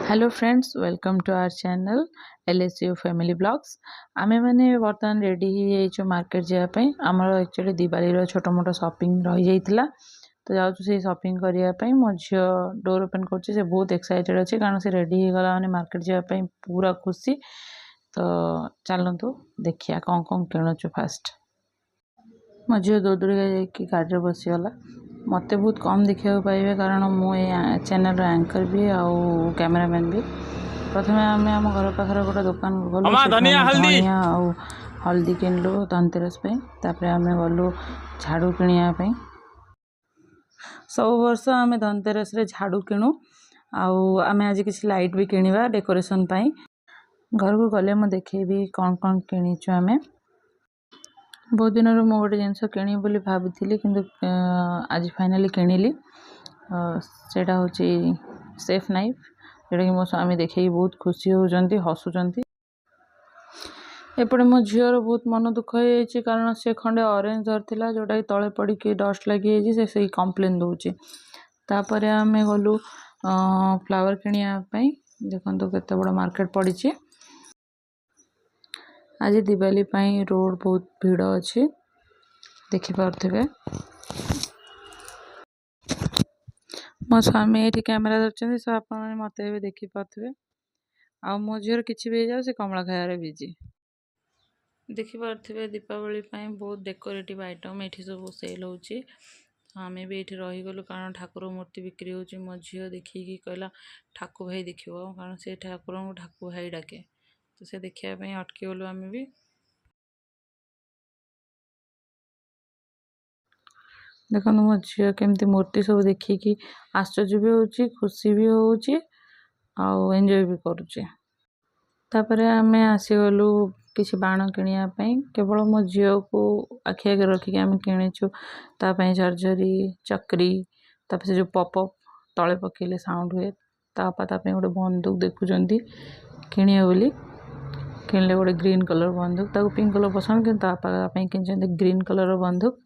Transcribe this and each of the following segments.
Hello friends, welcome to our channel LSU family blogs. आमे मैंने बर्तमान रेडी हो मार्केट जावाई। आमर एक्चुअली दिवाली छोट मोट शॉपिंग रही जाइथिला, तो जाऊँ से शॉपिंग करने मो झी डोर ओपन कर बहुत एक्साइटेड अच्छे कारण से रेडी हो गला मैंने मार्केट जावाई पूरा खुशी। तो चलतु देखिया कौन कौन किणुचु। फास्ट मो झील दौड़ जा गाड़ी बसीगला। मत बहुत कम देखा पाइबे कारण मुझे चैनल एंकर भी आउ कैमरामैन भी। प्रथम आम आम घर पाखर गोटे दुकान गलु धनिया आउ हल्दी किणलु धनतेरस आम गलु झाड़ू किणापी। सब वर्ष आम धनतेरस रे झाड़ू किणु आम आज किसी लाइट भी किणवा डेकोरेशन पाई। घर को गले मुझे देखेबी कौन कौन किणीचु आम। बहुत दिन मु गोटे जिनस किणी बोली भाभी किंतु आज फाइनाली किणिली। सेटा हूँ सेफ नाइफ जोटा कि मो स्वामी देखे बहुत खुशी होती हसुँच। एपटे मो झीर बहुत मन दुख हो कारण से खंडे ऑरेंज धरला जोटा कि तले पड़ी डस्ट लगी से कंप्लेन दूची। तापर आम गलु फ्लावर किणापी। देखो केते बड़ मार्केट पड़ी। आज दिवाली पाई रोड बहुत भीड़ अच्छी देखिपे। मो स्वामी ये कैमेरा धरते सो आप मत भी देखिपे। आ मो झीर किसी भी जाओ से कमला खायार बिजी देखिपे। दीपावली बहुत डेकोरेटिव आइटम ये सब सेल होची। आम भी ये रहीगलु कारण ठाकुर मूर्ति बिक्री होची। मो झील देखिकी कहला ठाकु भाई देखियो कारण से ठाकुर को ठाकु भाई डाके, तो से देखापी अटकी गलु। आम भी देखो मो झील केमती मूर्ति सब देखिकी आश्चर्य भी होची, खुशी भी होची आउ एंजॉय भी करुचे। तापर आम आसीगलु किसी बाण किणापी। केवल मो झील को आखि आगे रखिक आम किणीचु। तापाई झरझरी चक्री तापर से जो पपअप तले पकेले साउंड हुए तापाई गोटे बंदूक देखुंत किणे बोली किणले गोटे ग्रीन कलर बंदूक। ताको पिंक कलर पसंद कि ग्रीन कलर बंदूक।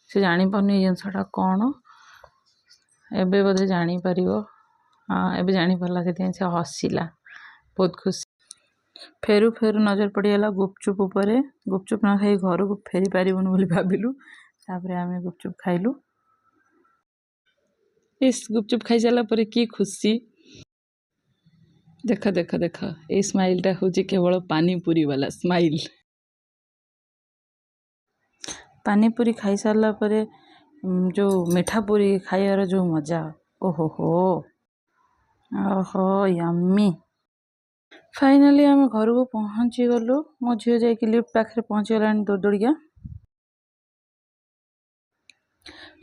से जापार जिनसा कौन एबे बोधे जापर। हाँ एबे जापारा से हसिला बहुत खुशी। फेरु फेरु नजर पड़गला गुपचुप उपर। गुपचुप न खाई घर को फेरी पारूनी बोली भाविलु। तापर आम गुपचुप खाइलु। इस गुपचुप खाई सारा पर की खुशी देख देख देख ये स्माइल टा हूँ केवल पानीपुरी वाला स्माइल। पानीपुरी खाई सारा पर जो मीठा पूरी खाइबार जो मजा ओहो हो ओहो यम्मी। फाइनाली आम घर को पहुँची गलु। मो झील जा लिफ्ट पाखे पहुँची गला दौड़ दौड़िया।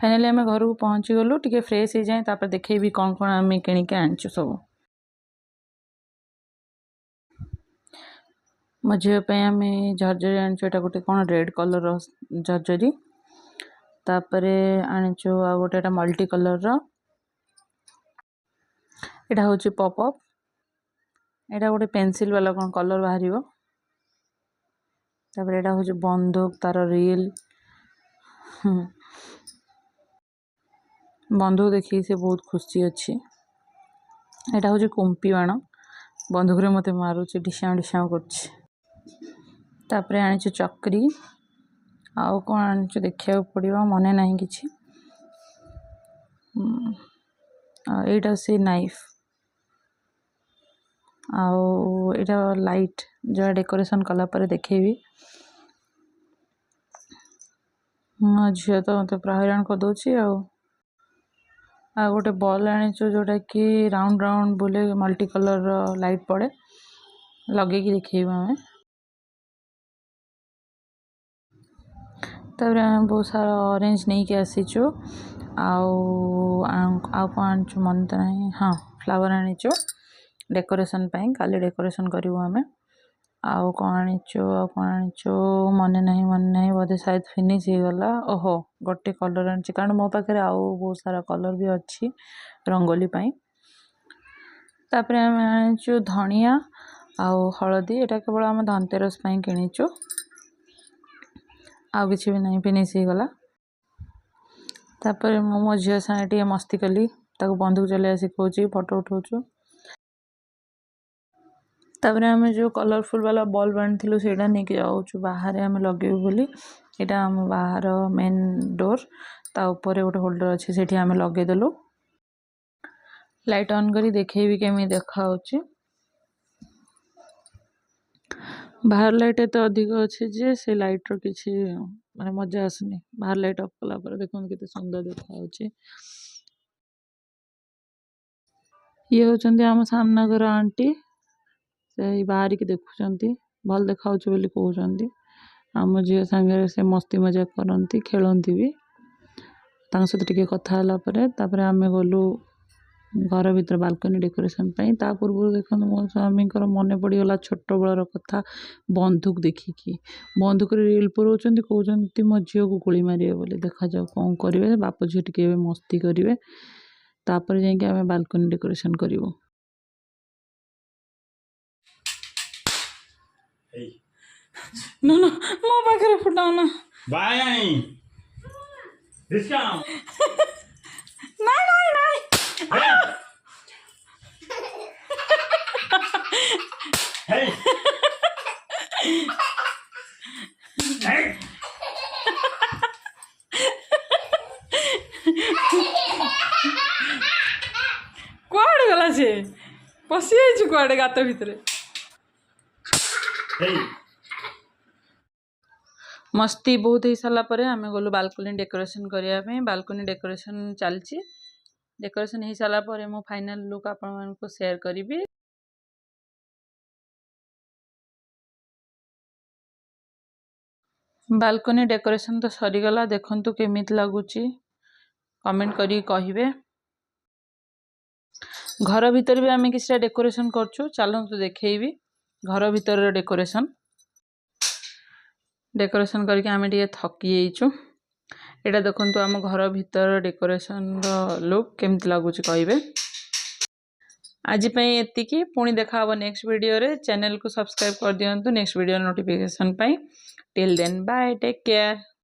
फाइनाली आम घर को पहुँची गलु टिके फ्रेश हो जाए तापर देखेबी कौन कौन आम किणिक आनिचु सब। मो झील आम झरझरी आनिचु एटा गोटे कौन रेड कलर झरझरी। तापर आनिचु आ गोटे मल्टी कलर एटा हूँ पपअप। एटा गोटे पेंसिल वाला कौन कलर बाहर। तापर एटा हूँ बंदूक तार रील। बंदूक देखी से बहुत खुशी अच्छी। एटा हूँ कुंपी बाण बंदूक रे मते मारुचे डिशाम डिशाम करछि। तापर आनिचु चक्री आउ कौन आनिचु देखिया पड़िबो मने नहीं किछि। एटा से नाइफ आउ एटा लाइट जो डेकोरेशन कला पर देखेबी। मो झील तो मत पूरा हैरान कर दौची। आ गोटे बॉल आनिचु जोटा कि राउंड राउंड बुले मल्टी कलर लाइट पड़े लगे कि देखेबा आम। तापर आम बहुत सारा ऑरेंज नहीं के आसीचु आउ कौन आनिचु मन तो नहीं। हाँ फ्लावर आनिचु डेकोरेशन पाई काली डेकोरेशन करू आम। आउ कौन आनिचु मन नहीं बोधे शायद फिनिश हो गला। ओहो गोटे कलर आनी कारण मो पाखे आउ बहुत सारा कलर भी अच्छी रंगोली पाई। तापर आम आनिचु धनिया आउ हलदी एटा केवल आम धनतेरस पाई किणीचु आउ किसी भी नहीं फिनिश हो गला। तापर मो झील सागे मस्ती कली ताको बंदूक चलाइया शिखौची फोटो उठाऊचु। तापर आम जो कलरफुल वाला बल्ब आनी से नहीं बाहर आम लगेबू बोली यहाँ आम बाहर मेन डोर ता ऊपर गोटे होल्डर अच्छे से आम लगेदेलु लाइट ऑन करी देखेबी केमी देखा बाहर लाइट एत अधिक अच्छे जे से लाइट रो किसी माने मजा आसनी बाहर लाइट ऑफ कला पर देखो केते सुंदर देखा ये होचंदी आम सामना घर आंटी से बाहर की देखुंट भल देखा बोली कहते आम झील सांगे से मस्ती मजाक करती खेलती भी सहित टिके कथा तापर आम गलु घर भीतर बालकनी डेकोरेशन ता पूर्व देखो मो स्वामी मन पड़गला छोट बेलर कथा बंदूक देखिकी बंदूक रिल पुराउछंती कहते मो झील को गोली मारे बोली देखा जाऊ कौन करेंगे बाप झी टे मस्ती करेंगे तापर जाइए आम बालकनी डेकोरेशन करूँ ना ना मो पाखे फुटाना नहीं नहीं नहीं Hey! Hey! कुआड़े गला से पशि जाइए कुआड़े गात भितर Hey! मस्ती बहुत हो सारा पर आम गलु बालकनी डेकोरेशन करने बालकनी डेकोरेशन चलती डेकोरेशन हो सारा पर मु फाइनल लुक आपण को शेयर करी बालकनी डेकोरेशन तो सरीगला देखंतु केमित लगुच कमेंट करी कहिबे घर भीतर भी आम किसी डेकोरेशन करछु चलतु देखेबी घर भीतर डेकोरेशन डेकोरेशन करके आम टे थकी जाइचु एटा देखंतु आम घर भीतर डेकोरेशन लुक केमित लगुच कहिबे आज पई एतिकी पुणी देखा हबो नेक्स्ट वीडियो रे चैनल को सब्सक्राइब कर दियंतु नेक्स्ट वीडियो नोटिफिकेशन पाई till then bye take care.